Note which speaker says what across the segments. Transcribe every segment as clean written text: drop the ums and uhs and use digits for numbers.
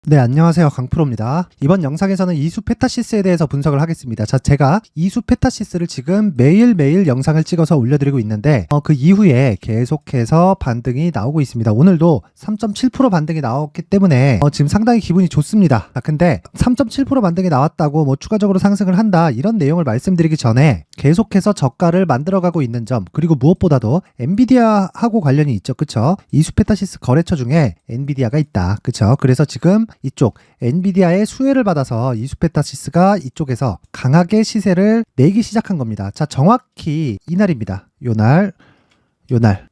Speaker 1: 네, 안녕하세요. 강프로입니다. 이번 영상에서는 이수페타시스에 대해서 분석을 하겠습니다. 자, 제가 이수페타시스를 지금 매일매일 영상을 찍어서 올려드리고 있는데 그 이후에 계속해서 반등이 나오고 있습니다. 오늘도 3.7% 반등이 나왔기 때문에 지금 상당히 기분이 좋습니다. 근데 3.7% 반등이 나왔다고 뭐 추가적으로 상승을 한다 이런 내용을 말씀드리기 전에 계속해서 저가를 만들어가고 있는 점, 그리고 무엇보다도 엔비디아하고 관련이 있죠. 그쵸? 이수페타시스 거래처 중에 엔비디아가 있다. 그쵸? 그래서 지금 이쪽 엔비디아의 수혜를 받아서 이수페타시스가 이쪽에서 강하게 시세를 내기 시작한 겁니다. 자, 정확히 이날입니다. 요날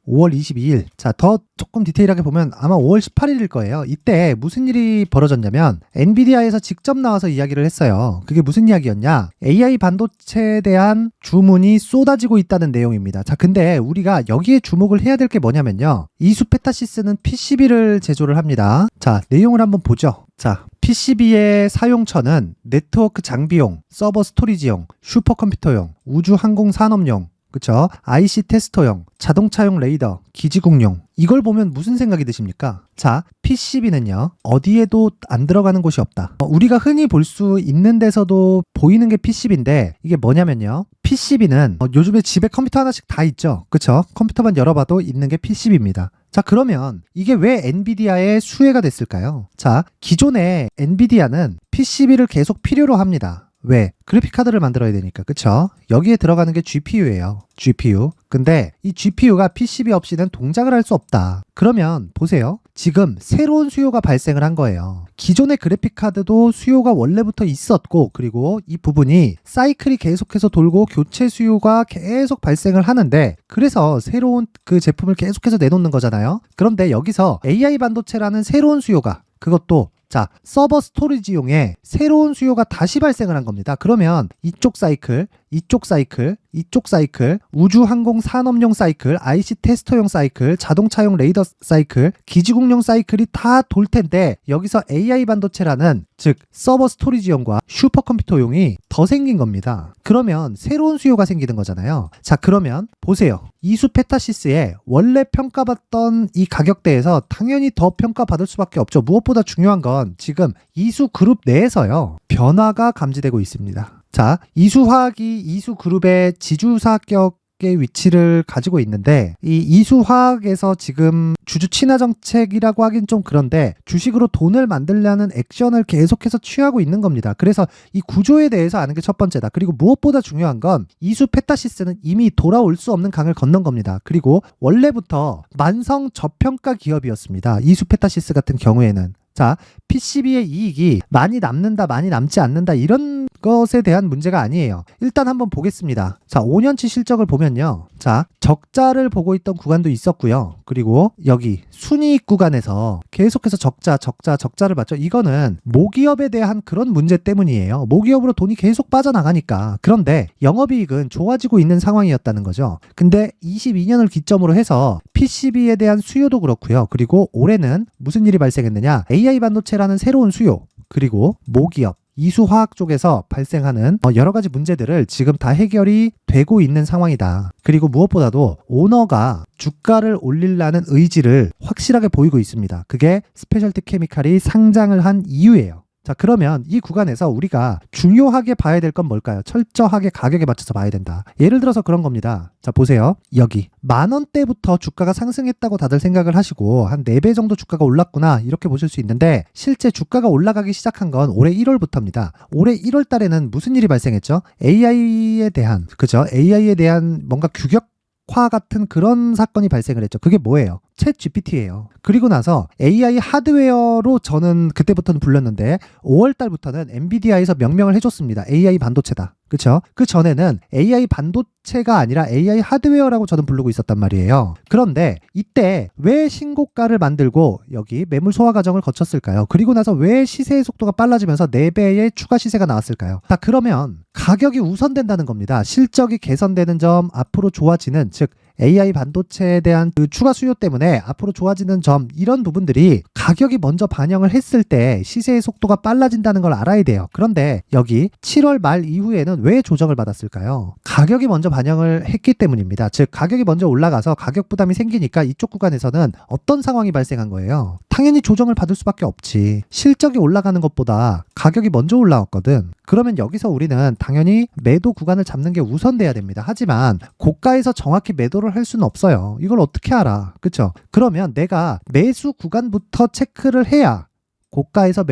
Speaker 1: 5월 22일. 자, 더 조금 디테일하게 보면 아마 5월 18일일 거예요. 이때 무슨 일이 벌어졌냐면 엔비디아에서 직접 나와서 이야기를 했어요. 그게 무슨 이야기였냐? AI 반도체에 대한 주문이 쏟아지고 있다는 내용입니다. 자, 근데 우리가 여기에 주목을 해야 될 게 뭐냐면요. 이수페타시스는 PCB를 제조를 합니다. 자, 내용을 한번 보죠. 자, PCB의 사용처는 네트워크 장비용, 서버 스토리지용, 슈퍼컴퓨터용, 우주 항공 산업용, 그쵸? IC 테스터용, 자동차용 레이더, 기지국용. 이걸 보면 무슨 생각이 드십니까? 자, PCB는요, 어디에도 안 들어가는 곳이 없다. 우리가 흔히 볼 수 있는 데서도 보이는 게 PCB인데, 이게 뭐냐면요. PCB는 요즘에 집에 컴퓨터 하나씩 다 있죠? 그쵸? 컴퓨터만 열어봐도 있는 게 PCB입니다. 자, 그러면 이게 왜 엔비디아의 수혜가 됐을까요? 자, 기존에 엔비디아는 PCB를 계속 필요로 합니다. 왜? 그래픽카드를 만들어야 되니까. 그쵸? 여기에 들어가는 게 GPU예요. GPU. 근데 이 GPU가 PCB 없이는 동작을 할 수 없다. 그러면 보세요. 지금 새로운 수요가 발생을 한 거예요. 기존의 그래픽카드도 수요가 원래부터 있었고, 그리고 이 부분이 사이클이 계속해서 돌고 교체 수요가 계속 발생을 하는데, 그래서 새로운 그 제품을 계속해서 내놓는 거잖아요. 그런데 여기서 AI 반도체라는 새로운 수요가, 그것도 자, 서버 스토리지용에 새로운 수요가 다시 발생을 한 겁니다. 그러면 이쪽 사이클, 이쪽 사이클, 이쪽 사이클, 우주 항공 산업용 사이클, IC 테스터용 사이클, 자동차용 레이더 사이클, 기지국용 사이클이 다 돌 텐데, 여기서 AI 반도체라는, 즉 서버 스토리지용과 슈퍼컴퓨터용이 더 생긴 겁니다. 그러면 새로운 수요가 생기는 거잖아요. 자, 그러면 보세요. 이수페타시스의 원래 평가받던 이 가격대에서 당연히 더 평가받을 수밖에 없죠. 무엇보다 중요한 건 지금 이수그룹 내에서요, 변화가 감지되고 있습니다. 자, 이수화학이 이수그룹의 지주사격의 위치를 가지고 있는데, 이 이수화학에서 지금 주주 친화 정책이라고 하긴 좀 그런데 주식으로 돈을 만들려는 액션을 계속해서 취하고 있는 겁니다. 그래서 이 구조에 대해서 아는 게 첫 번째다. 그리고 무엇보다 중요한 건 이수페타시스는 이미 돌아올 수 없는 강을 건넌 겁니다. 그리고 원래부터 만성 저평가 기업이었습니다. 이수페타시스 같은 경우에는. 자, PCB의 이익이 많이 남는다, 많이 남지 않는다, 이런 것에 대한 문제가 아니에요. 일단 한번 보겠습니다. 자, 5년치 실적을 보면요. 자, 적자를 보고 있던 구간도 있었고요. 그리고 여기 순이익 구간에서 계속해서 적자를 봤죠. 이거는 모기업에 대한 그런 문제 때문이에요. 모기업으로 돈이 계속 빠져나가니까. 그런데 영업이익은 좋아지고 있는 상황이었다는 거죠. 근데 22년을 기점으로 해서 PCB에 대한 수요도 그렇고요. 그리고 올해는 무슨 일이 발생했느냐? AI 반도체라는 새로운 수요, 그리고 모기업, 이수화학 쪽에서 발생하는 여러 가지 문제들을 지금 다 해결이 되고 있는 상황이다. 그리고 무엇보다도 오너가 주가를 올리려는 의지를 확실하게 보이고 있습니다. 그게 스페셜티 케미칼이 상장을 한 이유예요. 자, 그러면 이 구간에서 우리가 중요하게 봐야 될 건 뭘까요? 철저하게 가격에 맞춰서 봐야 된다. 예를 들어서 그런 겁니다. 자, 보세요. 여기 10,000원대부터 주가가 상승했다고 다들 생각을 하시고 한 4배 정도 주가가 올랐구나, 이렇게 보실 수 있는데, 실제 주가가 올라가기 시작한 건 올해 1월부터입니다. 올해 1월 달에는 무슨 일이 발생했죠? AI에 대한, 그죠? AI에 대한 뭔가 규격화 같은 그런 사건이 발생을 했죠. 그게 뭐예요? 챗 GPT예요. 그리고 나서 AI 하드웨어로 저는 그때부터는 불렀는데 5월 달부터는 엔비디아에서 명명을 해줬습니다. AI 반도체다. 그쵸? 그 전에는 AI 반도체가 아니라 AI 하드웨어라고 저는 부르고 있었단 말이에요. 그런데 이때 왜 신고가를 만들고 여기 매물 소화 과정을 거쳤을까요? 그리고 나서 왜 시세의 속도가 빨라지면서 4배의 추가 시세가 나왔을까요? 자, 그러면 가격이 우선된다는 겁니다. 실적이 개선되는 점, 앞으로 좋아지는, 즉 AI 반도체에 대한 그 추가 수요 때문에 앞으로 좋아지는 점, 이런 부분들이 가격이 먼저 반영을 했을 때 시세의 속도가 빨라진다는 걸 알아야 돼요. 그런데 여기 7월 말 이후에는 왜 조정을 받았을까요? 가격이 먼저 반영을 했기 때문입니다. 즉 가격이 먼저 올라가서 가격 부담이 생기니까 이쪽 구간에서는 어떤 상황이 발생한 거예요? 당연히 조정을 받을 수밖에 없지. 실적이 올라가는 것보다 가격이 먼저 올라왔거든. 그러면 여기서 우리는 당연히 매도 구간을 잡는 게 우선돼야 됩니다. 하지만 고가에서 정확히 매도를 할 수는 없어요. 이걸 어떻게 알아? 그쵸? 그러면 내가 매수 구간부터 체크를 해야 고가에서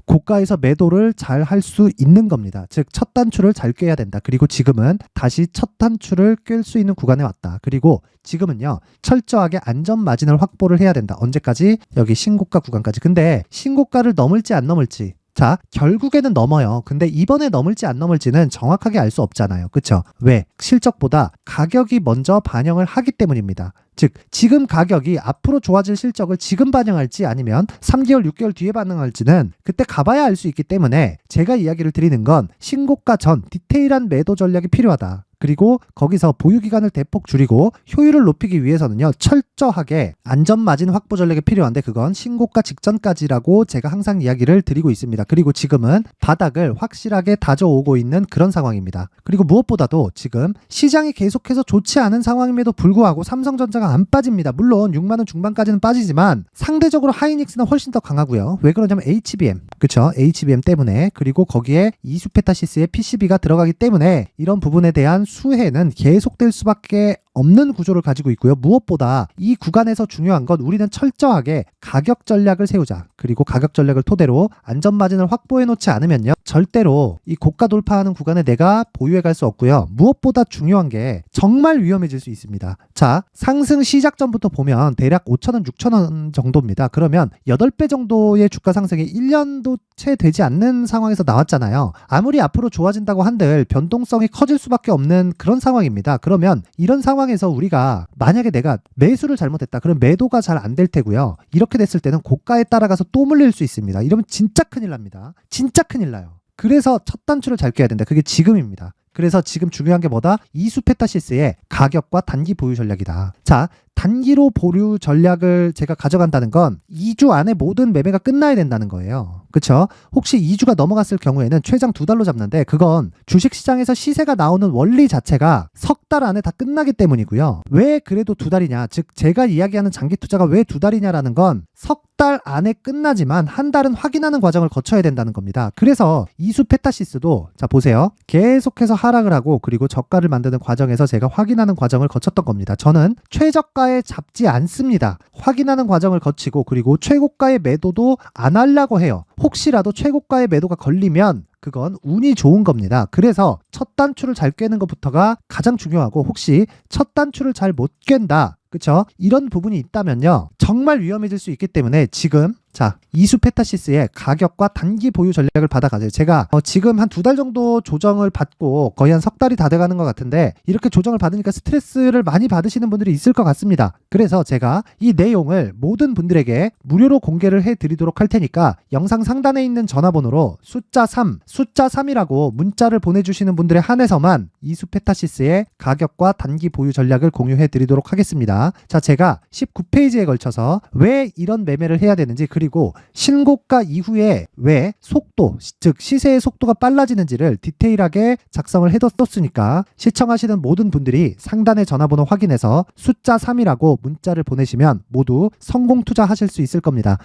Speaker 1: 고가에서 매도를 잘 할 수 있는 겁니다. 즉, 첫 단추를 잘 꿰야 된다. 그리고 지금은 다시 첫 단추를 꿰 수 있는 구간에 왔다. 그리고 지금은요, 철저하게 안전 마진을 확보를 해야 된다. 언제까지? 여기 신고가 구간까지. 근데 신고가를 넘을지 안 넘을지. 자, 결국에는 넘어요. 근데 이번에 넘을지 안 넘을지는 정확하게 알 수 없잖아요. 그쵸? 왜? 실적보다 가격이 먼저 반영을 하기 때문입니다. 즉, 지금 가격이 앞으로 좋아질 실적을 지금 반영할지 아니면 3개월, 6개월 뒤에 반영할지는 그때 가봐야 알 수 있기 때문에 제가 이야기를 드리는 건 신고가 전 디테일한 매도 전략이 필요하다. 그리고 거기서 보유기간을 대폭 줄이고 효율을 높이기 위해서는요, 철저하게 안전마진 확보 전략이 필요한데 그건 신고가 직전까지라고 제가 항상 이야기를 드리고 있습니다. 그리고 지금은 바닥을 확실하게 다져오고 있는 그런 상황입니다. 그리고 무엇보다도 지금 시장이 계속해서 좋지 않은 상황임에도 불구하고 삼성전자가 안 빠집니다. 물론 6만원 중반까지는 빠지지만 상대적으로 하이닉스는 훨씬 더 강하고요. 왜 그러냐면 HBM, 그쵸? HBM 때문에, 그리고 거기에 이수페타시스의 PCB가 들어가기 때문에 이런 부분에 대한 수혜는 계속될 수밖에 없는 구조를 가지고 있고요. 무엇보다 이 구간에서 중요한 건 우리는 철저하게 가격 전략을 세우자. 그리고 가격 전략을 토대로 안전 마진을 확보해 놓지 않으면요, 절대로 이 고가 돌파하는 구간에 내가 보유해 갈 수 없고요. 무엇보다 중요한 게 정말 위험해질 수 있습니다. 자, 상승 시작 전부터 보면 대략 5,000원, 6,000원 정도입니다. 그러면 8배 정도의 주가 상승이 1년도 채 되지 않는 상황에서 나왔잖아요. 아무리 앞으로 좋아진다고 한들 변동성이 커질 수밖에 없는 그런 상황입니다. 그러면 이런 상황에서 우리가 만약에 내가 매수를 잘못했다. 그럼 매도가 잘 안 될 테고요. 이렇게 됐을 때는 고가에 따라가서 또 물릴 수 있습니다. 이러면 진짜 큰일 납니다. 진짜 큰일 나요. 그래서 첫 단추를 잘 꿰야 된다. 그게 지금입니다. 그래서 지금 중요한 게 뭐다? 이수페타시스의 가격과 단기 보유 전략이다. 자, 단기로 보유 전략을 제가 가져간다는 건 2주 안에 모든 매매가 끝나야 된다는 거예요. 그쵸? 혹시 2주가 넘어갔을 경우에는 최장 2달로 잡는데 그건 주식시장에서 시세가 나오는 원리 자체가 석 달 안에 다 끝나기 때문이고요. 왜 그래도 2달이냐? 즉, 제가 이야기하는 장기 투자가 왜 2달이냐라는 건 석 달 안에 끝나지만 한 달은 확인하는 과정을 거쳐야 된다는 겁니다. 그래서 이수페타시스도 자 보세요. 계속해서 하락을 하고 그리고 저가를 만드는 과정에서 제가 확인하는 과정을 거쳤던 겁니다. 저는 최저가에 잡지 않습니다. 확인하는 과정을 거치고 그리고 최고가의 매도도 안 하려고 해요. 혹시라도 최고가의 매도가 걸리면 그건 운이 좋은 겁니다. 그래서 첫 단추를 잘 꿰는 것부터가 가장 중요하고, 혹시 첫 단추를 잘 못 꿰다, 그쵸? 이런 부분이 있다면요, 정말 위험해질 수 있기 때문에 지금 자, 이수페타시스의 가격과 단기 보유 전략을 받아가세요. 제가 지금 한 2달 정도 조정을 받고 거의 한 석 달이 다 돼가는 것 같은데 이렇게 조정을 받으니까 스트레스를 많이 받으시는 분들이 있을 것 같습니다. 그래서 제가 이 내용을 모든 분들에게 무료로 공개를 해드리도록 할 테니까 영상 상단에 있는 전화번호로 숫자 3이라고 문자를 보내주시는 분들에 한해서만 이수페타시스의 가격과 단기 보유 전략을 공유해드리도록 하겠습니다. 자, 제가 19페이지에 걸쳐서 왜 이런 매매를 해야 되는지, 그리고 신고가 이후에 왜 속도, 즉 시세의 속도가 빨라지는지를 디테일하게 작성을 해뒀으니까 시청하시는 모든 분들이 상단의 전화번호 확인해서 숫자 3이라고 문자를 보내시면 모두 성공 투자하실 수 있을 겁니다.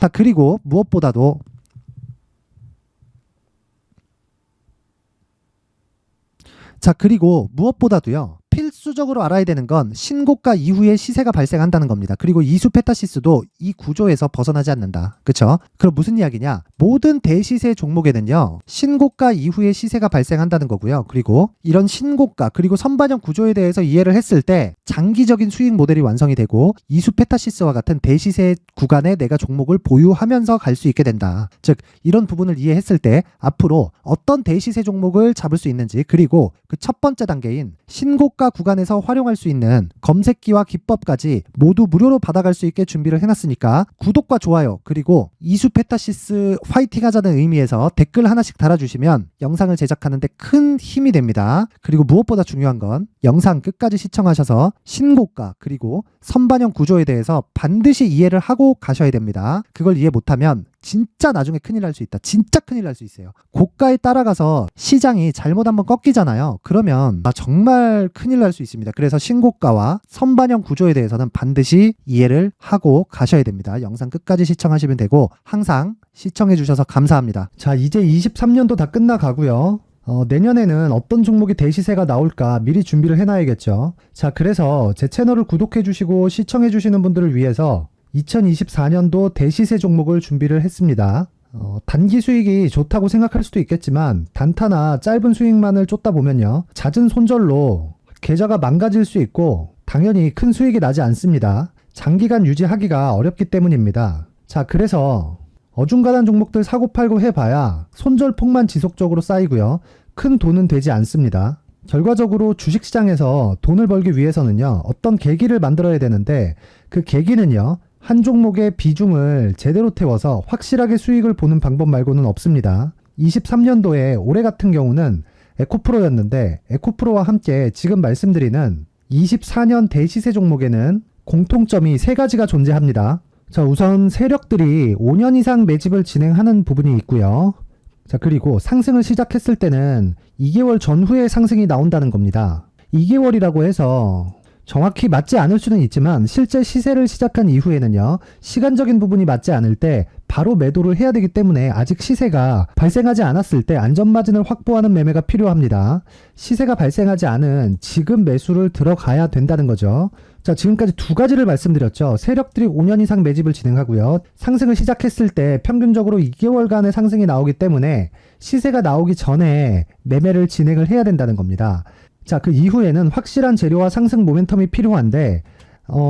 Speaker 1: 자, 그리고 무엇보다도요, 필수적으로 알아야 되는 건 신고가 이후에 시세가 발생한다는 겁니다. 그리고 이수페타시스도 이 구조에서 벗어나지 않는다. 그쵸? 그럼 무슨 이야기냐? 모든 대시세 종목에는요, 신고가 이후에 시세가 발생한다는 거고요. 그리고 이런 신고가 그리고 선반영 구조에 대해서 이해를 했을 때 장기적인 수익 모델이 완성이 되고 이수페타시스와 같은 대시세 구간에 내가 종목을 보유하면서 갈 수 있게 된다. 즉, 이런 부분을 이해했을 때 앞으로 어떤 대시세 종목을 잡을 수 있는지, 그리고 그 첫 번째 단계인 신고가 구간에서 활용할 수 있는 검색기와 기법까지 모두 무료로 받아갈 수 있게 준비를 해놨으니까 구독과 좋아요, 그리고 이수페타시스 화이팅 하자는 의미에서 댓글 하나씩 달아주시면 영상을 제작하는데 큰 힘이 됩니다. 그리고 무엇보다 중요한 건 영상 끝까지 시청하셔서 신고가 그리고 선반영 구조에 대해서 반드시 이해를 하고 가셔야 됩니다. 그걸 이해 못하면 진짜 나중에 큰일 날 수 있다. 진짜 큰일 날 수 있어요. 고가에 따라가서 시장이 잘못 한번 꺾이잖아요. 그러면 정말 큰일 날 수 있습니다. 그래서 신고가와 선반영 구조에 대해서는 반드시 이해를 하고 가셔야 됩니다. 영상 끝까지 시청하시면 되고 항상 시청해 주셔서 감사합니다. 자, 이제 23년도 다 끝나가고요. 내년에는 어떤 종목이 대시세가 나올까 미리 준비를 해놔야겠죠. 자, 그래서 제 채널을 구독해 주시고 시청해 주시는 분들을 위해서 2024년도 대시세 종목을 준비를 했습니다. 단기 수익이 좋다고 생각할 수도 있겠지만 단타나 짧은 수익만을 쫓다 보면요, 잦은 손절로 계좌가 망가질 수 있고 당연히 큰 수익이 나지 않습니다. 장기간 유지하기가 어렵기 때문입니다. 자, 그래서 어중간한 종목들 사고팔고 해봐야 손절폭만 지속적으로 쌓이고요, 큰 돈은 되지 않습니다. 결과적으로 주식시장에서 돈을 벌기 위해서는요, 어떤 계기를 만들어야 되는데 그 계기는요, 한 종목의 비중을 제대로 태워서 확실하게 수익을 보는 방법 말고는 없습니다. 23년도에 올해 같은 경우는 에코프로였는데 에코프로와 함께 지금 말씀드리는 24년 대시세 종목에는 공통점이 3가지가 존재합니다. 자, 우선 세력들이 5년 이상 매집을 진행하는 부분이 있고요. 자, 그리고 상승을 시작했을 때는 2개월 전후에 상승이 나온다는 겁니다. 2개월이라고 해서 정확히 맞지 않을 수는 있지만 실제 시세를 시작한 이후에는요, 시간적인 부분이 맞지 않을 때 바로 매도를 해야 되기 때문에 아직 시세가 발생하지 않았을 때 안전마진을 확보하는 매매가 필요합니다. 시세가 발생하지 않은 지금 매수를 들어가야 된다는 거죠. 자, 지금까지 2가지를 말씀드렸죠. 세력들이 5년 이상 매집을 진행하고요, 상승을 시작했을 때 평균적으로 2개월간의 상승이 나오기 때문에 시세가 나오기 전에 매매를 진행을 해야 된다는 겁니다. 자, 그 이후에는 확실한 재료와 상승 모멘텀이 필요한데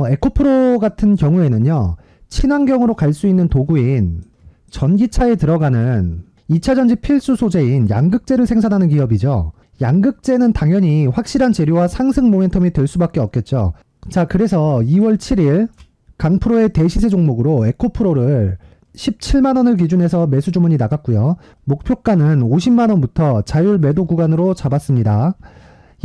Speaker 1: 에코프로 같은 경우에는요, 친환경으로 갈 수 있는 도구인 전기차에 들어가는 2차전지 필수 소재인 양극재를 생산하는 기업이죠. 양극재는 당연히 확실한 재료와 상승 모멘텀이 될 수밖에 없겠죠. 자, 그래서 2월 7일 강프로의 대시세 종목으로 에코프로를 17만원을 기준해서 매수 주문이 나갔고요. 목표가는 50만원부터 자율 매도 구간으로 잡았습니다.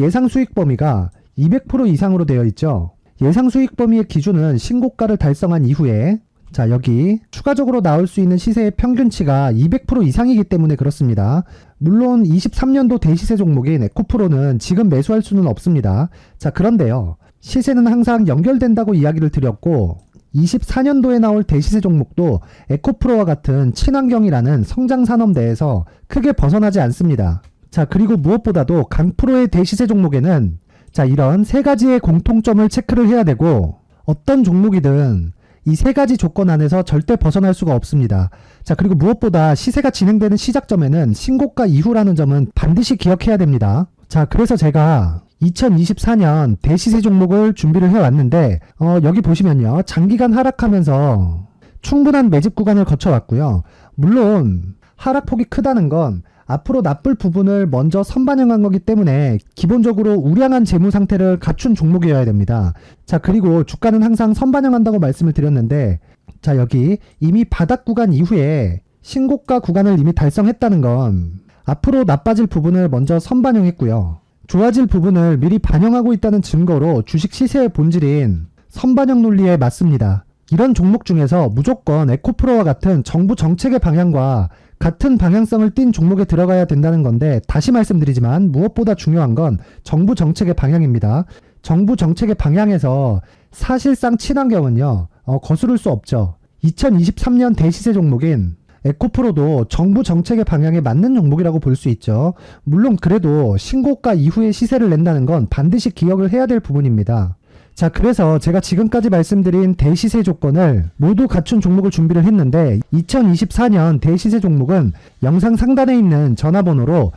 Speaker 1: 예상 수익 범위가 200% 이상으로 되어 있죠. 예상 수익 범위의 기준은 신고가를 달성한 이후에, 자, 여기 추가적으로 나올 수 있는 시세의 평균치가 200% 이상이기 때문에 그렇습니다. 물론 23년도 대시세 종목인 에코프로는 지금 매수할 수는 없습니다. 자, 그런데요, 시세는 항상 연결된다고 이야기를 드렸고 24년도에 나올 대시세 종목도 에코프로와 같은 친환경이라는 성장산업대에서 크게 벗어나지 않습니다. 자, 그리고 무엇보다도 강프로의 대시세 종목에는 자, 이런 3가지의 공통점을 체크를 해야 되고 어떤 종목이든 이 3가지 조건 안에서 절대 벗어날 수가 없습니다. 자, 그리고 무엇보다 시세가 진행되는 시작점에는 신고가 이후라는 점은 반드시 기억해야 됩니다. 자, 그래서 제가 2024년 대시세 종목을 준비를 해왔는데 여기 보시면요, 장기간 하락하면서 충분한 매집 구간을 거쳐왔고요. 물론 하락폭이 크다는 건 앞으로 나쁠 부분을 먼저 선반영한 거기 때문에 기본적으로 우량한 재무 상태를 갖춘 종목이어야 됩니다. 자, 그리고 주가는 항상 선반영한다고 말씀을 드렸는데, 자, 여기 이미 바닥 구간 이후에 신고가 구간을 이미 달성했다는 건 앞으로 나빠질 부분을 먼저 선반영했고요, 좋아질 부분을 미리 반영하고 있다는 증거로 주식 시세의 본질인 선반영 논리에 맞습니다. 이런 종목 중에서 무조건 에코프로와 같은 정부 정책의 방향과 같은 방향성을 띈 종목에 들어가야 된다는 건데, 다시 말씀드리지만 무엇보다 중요한 건 정부 정책의 방향입니다. 정부 정책의 방향에서 사실상 친환경은요, 거스를 수 없죠. 2023년 대시세 종목인 에코프로도 정부 정책의 방향에 맞는 종목이라고 볼 수 있죠. 물론 그래도 신고가 이후에 시세를 낸다는 건 반드시 기억을 해야 될 부분입니다. 자, 그래서 제가 지금까지 말씀드린 대시세 조건을 모두 갖춘 종목을 준비를 했는데 2024년 대시세 종목은 영상 상단에 있는 전화번호로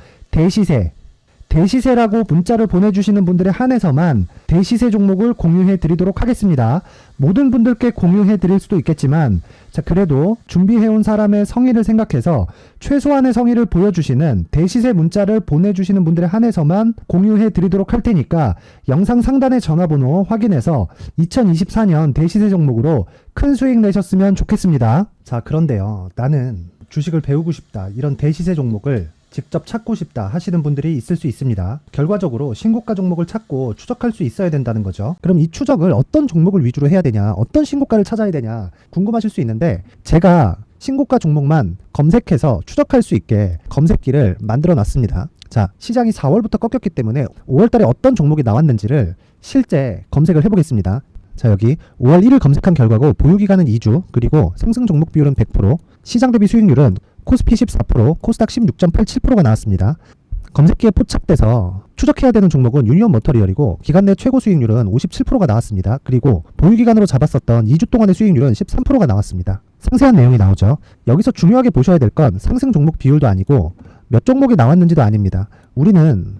Speaker 1: 대시세라고 문자를 보내주시는 분들에 한해서만 대시세 종목을 공유해 드리도록 하겠습니다. 모든 분들께 공유해 드릴 수도 있겠지만, 자, 그래도 준비해온 사람의 성의를 생각해서 최소한의 성의를 보여주시는 대시세 문자를 보내주시는 분들에 한해서만 공유해 드리도록 할 테니까 영상 상단의 전화번호 확인해서 2024년 대시세 종목으로 큰 수익 내셨으면 좋겠습니다. 자, 그런데요, 나는 주식을 배우고 싶다, 이런 대시세 종목을 직접 찾고 싶다 하시는 분들이 있을 수 있습니다. 결과적으로 신고가 종목을 찾고 추적할 수 있어야 된다는 거죠. 그럼 이 추적을 어떤 종목을 위주로 해야 되냐, 어떤 신고가를 찾아야 되냐 궁금하실 수 있는데, 제가 신고가 종목만 검색해서 추적할 수 있게 검색기를 만들어 놨습니다. 자, 시장이 4월부터 꺾였기 때문에 5월달에 어떤 종목이 나왔는지를 실제 검색을 해보겠습니다. 자, 여기 5월 1일 검색한 결과고 보유기간은 2주, 그리고 상승 종목 비율은 100%, 시장 대비 수익률은 코스피 14%, 코스닥 16.87%가 나왔습니다. 검색기에 포착돼서 추적해야 되는 종목은 유니온 머터리얼이고 기간 내 최고 수익률은 57%가 나왔습니다. 그리고 보유기간으로 잡았었던 2주 동안의 수익률은 13%가 나왔습니다. 상세한 내용이 나오죠. 여기서 중요하게 보셔야 될 건 상승 종목 비율도 아니고 몇 종목이 나왔는지도 아닙니다. 우리는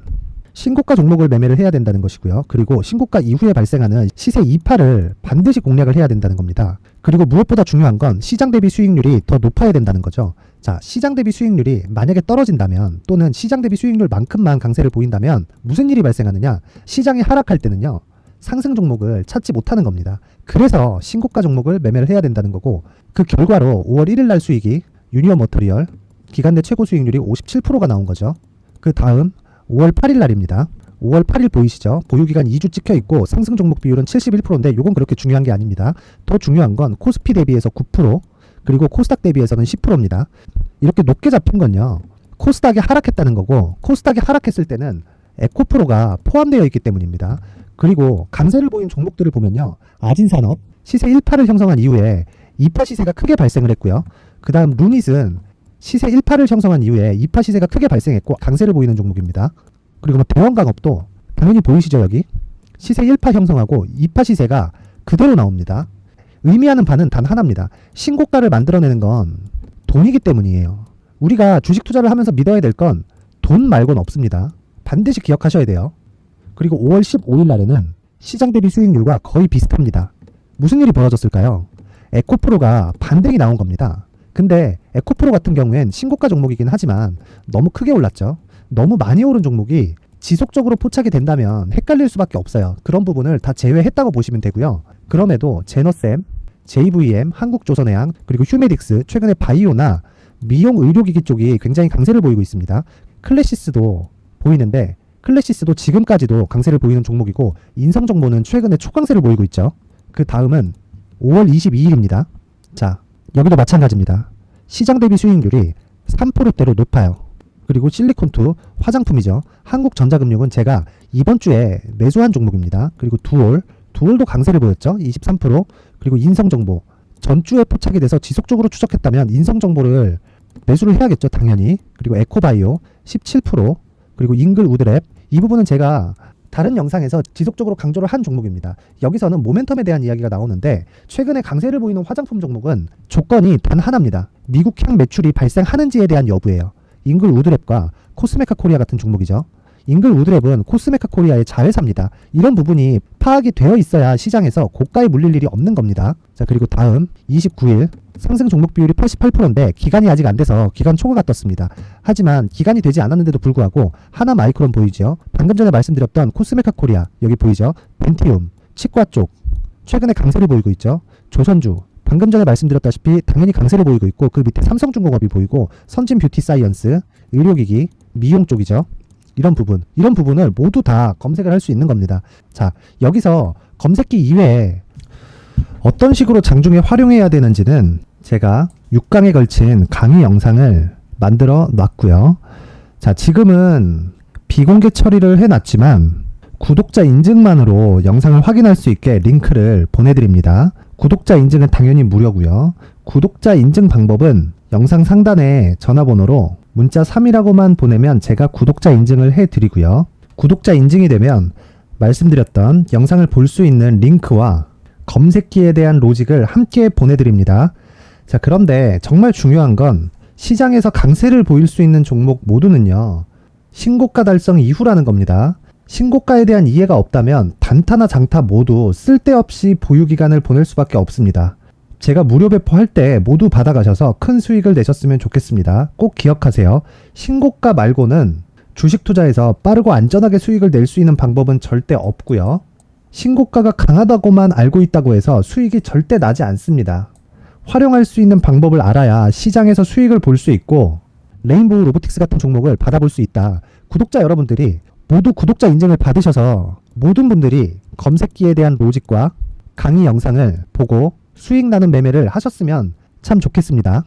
Speaker 1: 신고가 종목을 매매를 해야 된다는 것이고요. 그리고 신고가 이후에 발생하는 시세 이파를 반드시 공략을 해야 된다는 겁니다. 그리고 무엇보다 중요한 건 시장 대비 수익률이 더 높아야 된다는 거죠. 자, 시장 대비 수익률이 만약에 떨어진다면 또는 시장 대비 수익률만큼만 강세를 보인다면 무슨 일이 발생하느냐? 시장이 하락할 때는요, 상승 종목을 찾지 못하는 겁니다. 그래서 신고가 종목을 매매를 해야 된다는 거고, 그 결과로 5월 1일 날 수익이 유니온 머터리얼 기간 내 최고 수익률이 57%가 나온 거죠. 그 다음 5월 8일 날입니다. 5월 8일 보이시죠? 보유기간 2주 찍혀 있고 상승 종목 비율은 71%인데 이건 그렇게 중요한 게 아닙니다. 더 중요한 건 코스피 대비해서 9%, 그리고 코스닥 대비해서는 10%입니다. 이렇게 높게 잡힌 건요, 코스닥이 하락했다는 거고, 코스닥이 하락했을 때는 에코프로가 포함되어 있기 때문입니다. 그리고 강세를 보인 종목들을 보면요, 아진산업 시세 1파를 형성한 이후에 2파 시세가 크게 발생을 했고요. 그 다음 루닛은 시세 1파를 형성한 이후에 2파 시세가 크게 발생했고 강세를 보이는 종목입니다. 그리고 대원강업도 당연히 보이시죠? 여기 시세 1파 형성하고 2파 시세가 그대로 나옵니다. 의미하는 바는 단 하나입니다. 신고가를 만들어내는 건 돈이기 때문이에요. 우리가 주식 투자를 하면서 믿어야 될 건 돈 말고는 없습니다. 반드시 기억하셔야 돼요. 그리고 5월 15일 날에는 시장 대비 수익률과 거의 비슷합니다. 무슨 일이 벌어졌을까요? 에코프로가 반등이 나온 겁니다. 근데 에코프로 같은 경우엔 신고가 종목이긴 하지만 너무 크게 올랐죠. 너무 많이 오른 종목이 지속적으로 포착이 된다면 헷갈릴 수밖에 없어요. 그런 부분을 다 제외했다고 보시면 되고요. 그럼에도 제너셈, JVM, 한국조선해양, 그리고 휴메딕스, 최근에 바이오나 미용 의료기기 쪽이 굉장히 강세를 보이고 있습니다. 클래시스도 보이는데 클래시스도 지금까지도 강세를 보이는 종목이고, 인성정보는 최근에 초강세를 보이고 있죠. 그 다음은 5월 22일입니다. 자, 여기도 마찬가지입니다. 시장 대비 수익률이 3%대로 높아요. 그리고 실리콘2 화장품이죠. 한국전자금융은 제가 이번 주에 매수한 종목입니다. 그리고 두올도 강세를 보였죠. 23%. 그리고 인성정보 전주에 포착이 돼서 지속적으로 추적했다면 인성정보를 매수를 해야겠죠. 당연히. 그리고 에코바이오 17%. 그리고 잉글우드랩, 이 부분은 제가 다른 영상에서 지속적으로 강조를 한 종목입니다. 여기서는 모멘텀에 대한 이야기가 나오는데, 최근에 강세를 보이는 화장품 종목은 조건이 단 하나입니다. 미국향 매출이 발생하는지에 대한 여부예요. 잉글우드랩과 코스메카 코리아 같은 종목이죠. 잉글우드랩은 코스메카 코리아의 자회사입니다. 이런 부분이 파악이 되어 있어야 시장에서 고가에 물릴 일이 없는 겁니다. 자, 그리고 다음 29일 상승 종목 비율이 88%인데 기간이 아직 안 돼서 기간 초과가 떴습니다. 하지만 기간이 되지 않았는데도 불구하고 하나 마이크론 보이죠? 방금 전에 말씀드렸던 코스메카 코리아 여기 보이죠? 벤티움, 치과 쪽 최근에 강세를 보이고 있죠. 조선주 방금 전에 말씀드렸다시피 당연히 강세를 보이고 있고, 그 밑에 삼성중공업이 보이고, 선진 뷰티 사이언스, 의료기기, 미용 쪽이죠. 이런 부분을 모두 다 검색을 할 수 있는 겁니다. 자, 여기서 검색기 이외에 어떤 식으로 장중에 활용해야 되는지는 제가 6강에 걸친 강의 영상을 만들어 놨고요. 자, 지금은 비공개 처리를 해놨지만 구독자 인증만으로 영상을 확인할 수 있게 링크를 보내드립니다. 구독자 인증은 당연히 무료고요. 구독자 인증 방법은 영상 상단에 전화번호로 문자 3이라고만 보내면 제가 구독자 인증을 해드리고요. 구독자 인증이 되면 말씀드렸던 영상을 볼 수 있는 링크와 검색기에 대한 로직을 함께 보내드립니다. 자, 그런데 정말 중요한 건 시장에서 강세를 보일 수 있는 종목 모두는요, 신고가 달성 이후라는 겁니다. 신고가에 대한 이해가 없다면 단타나 장타 모두 쓸데없이 보유기간을 보낼 수밖에 없습니다. 제가 무료 배포할 때 모두 받아가셔서 큰 수익을 내셨으면 좋겠습니다. 꼭 기억하세요. 신고가 말고는 주식 투자에서 빠르고 안전하게 수익을 낼 수 있는 방법은 절대 없고요. 신고가가 강하다고만 알고 있다고 해서 수익이 절대 나지 않습니다. 활용할 수 있는 방법을 알아야 시장에서 수익을 볼 수 있고, 레인보우 로보틱스 같은 종목을 받아볼 수 있다. 구독자 여러분들이 모두 구독자 인증을 받으셔서 모든 분들이 검색기에 대한 로직과 강의 영상을 보고 수익 나는 매매를 하셨으면 참 좋겠습니다.